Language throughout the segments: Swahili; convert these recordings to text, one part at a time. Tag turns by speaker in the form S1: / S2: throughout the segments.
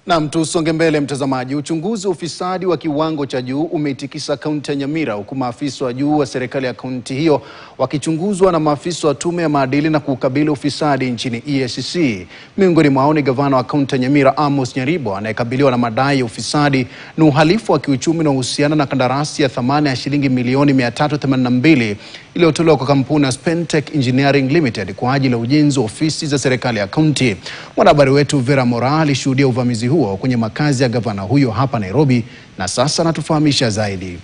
S1: Na tusonge mbele mtazamaji. Uchunguzi wa ufisadi wa kiwango cha juu umeitikisa kaunti ya Nyamira, huku maafisa wa juu wa serikali ya kaunti hiyo wakichunguzwa na maafisa wa tume ya maadili na kukabili ufisadi nchini EACC. Miongoni mwao ni gavana wa kaunti ya Nyamira Amos Nyaribo, anayekabiliwa na madai ya ufisadi na uhalifu wa kiuchumi na uhusiana na kandarasi ya thamani ya shilingi milioni 382 iliyotolewa kwa kampuni ya Spentech Engineering Limited kwa ajili ya ujenzi wa ofisi za serikali ya kaunti. Mwanahabari wetu Vera Mora alishuhudia uvamizi huo kwenye makazi ya gavana huyo hapa Nairobi, na sasa anatufahamisha zaidi.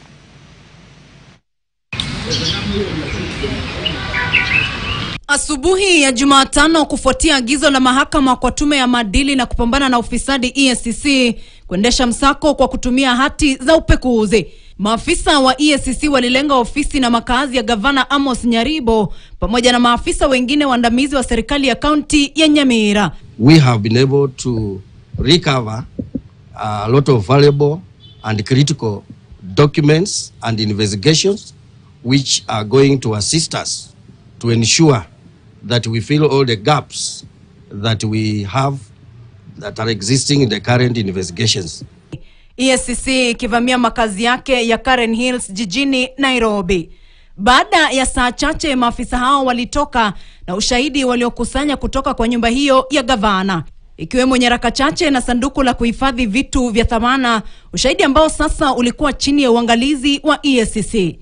S2: Asubuhi ya Jumatano, kufuatia agizo la mahakama kwa tume ya maadili na kupambana na ufisadi EACC kuendesha msako kwa kutumia hati za upekuzi, maafisa wa EACC walilenga ofisi na makazi ya gavana Amos Nyaribo pamoja na maafisa wengine waandamizi wa serikali ya kaunti ya Nyamira.
S3: We have been able to recover a lot of valuable and critical documents and investigations which are going to assist us to ensure that we fill all the gaps that we have that are existing in the current investigations.
S2: EACC ikivamia makazi yake ya Karen Hills jijini Nairobi. Baada ya saa chache, maafisa hao walitoka na ushahidi waliokusanya kutoka kwa nyumba hiyo ya gavana, ikiwemo nyaraka chache na sanduku la kuhifadhi vitu vya thamana, ushahidi ambao sasa ulikuwa chini ya uangalizi wa EACC.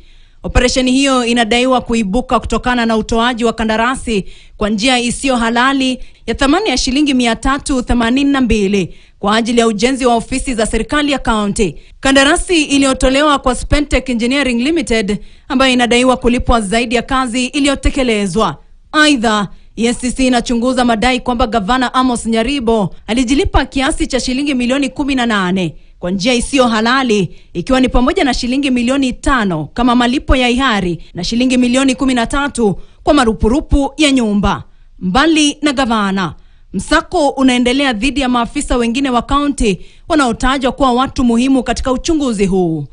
S2: Operesheni hiyo inadaiwa kuibuka kutokana na utoaji wa kandarasi kwa njia isiyo halali ya thamani ya shilingi 382 kwa ajili ya ujenzi wa ofisi za serikali ya kaunti. Kandarasi iliyotolewa kwa Spentech Engineering Limited ambayo inadaiwa kulipwa zaidi ya kazi iliyotekelezwa. Aidha, EACC inachunguza madai kwamba gavana Amos Nyaribo alijilipa kiasi cha shilingi milioni 18 kwa njia isiyo halali, ikiwa ni pamoja na shilingi milioni 5 kama malipo ya ihari na shilingi milioni 13 kwa marupurupu ya nyumba. Mbali na gavana, msako unaendelea dhidi ya maafisa wengine wa kaunti wanaotajwa kuwa watu muhimu katika uchunguzi huu,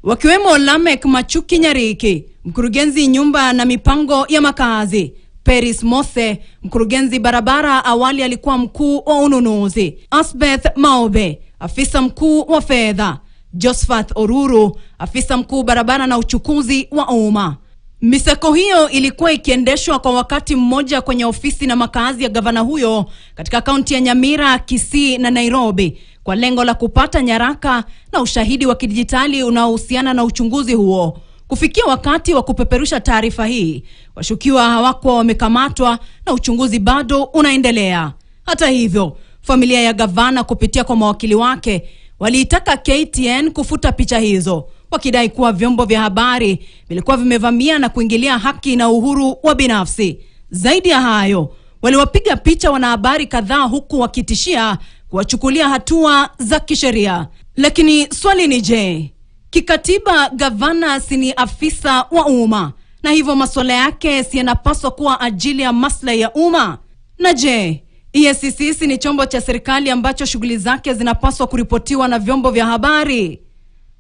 S2: wakiwemo Lamek Machuki Nyariki, mkurugenzi nyumba na mipango ya makazi; Peris Mose, mkurugenzi barabara, awali alikuwa mkuu wa ununuzi; Asbeth Maobe, afisa mkuu wa fedha; Josephat Oruru, afisa mkuu barabara na uchukuzi wa umma. Misako hiyo ilikuwa ikiendeshwa kwa wakati mmoja kwenye ofisi na makazi ya gavana huyo katika kaunti ya Nyamira, Kisii na Nairobi, kwa lengo la kupata nyaraka na ushahidi wa kidijitali unaohusiana na uchunguzi huo. Kufikia wakati wa kupeperusha taarifa hii, washukiwa hawakuwa wamekamatwa na uchunguzi bado unaendelea. Hata hivyo, familia ya gavana kupitia kwa mawakili wake waliitaka KTN kufuta picha hizo, wakidai kuwa vyombo vya habari vilikuwa vimevamia na kuingilia haki na uhuru wa binafsi. Zaidi ya hayo, waliwapiga picha wanahabari kadhaa huku wakitishia kuwachukulia hatua za kisheria. Lakini swali ni je, kikatiba gavana si ni afisa wa umma, na hivyo masuala yake si yanapaswa kuwa ajili ya maslahi ya umma? Na je, EACC ni chombo cha serikali ambacho shughuli zake zinapaswa kuripotiwa na vyombo vya habari?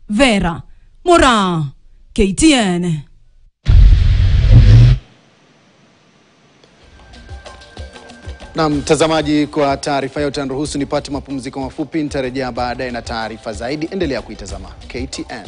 S2: Vera Mora, KTN.
S1: Na mtazamaji, kwa taarifa hiyo utaniruhusu nipate mapumziko mafupi. Nitarejea baadaye na taarifa zaidi. Endelea kuitazama KTN.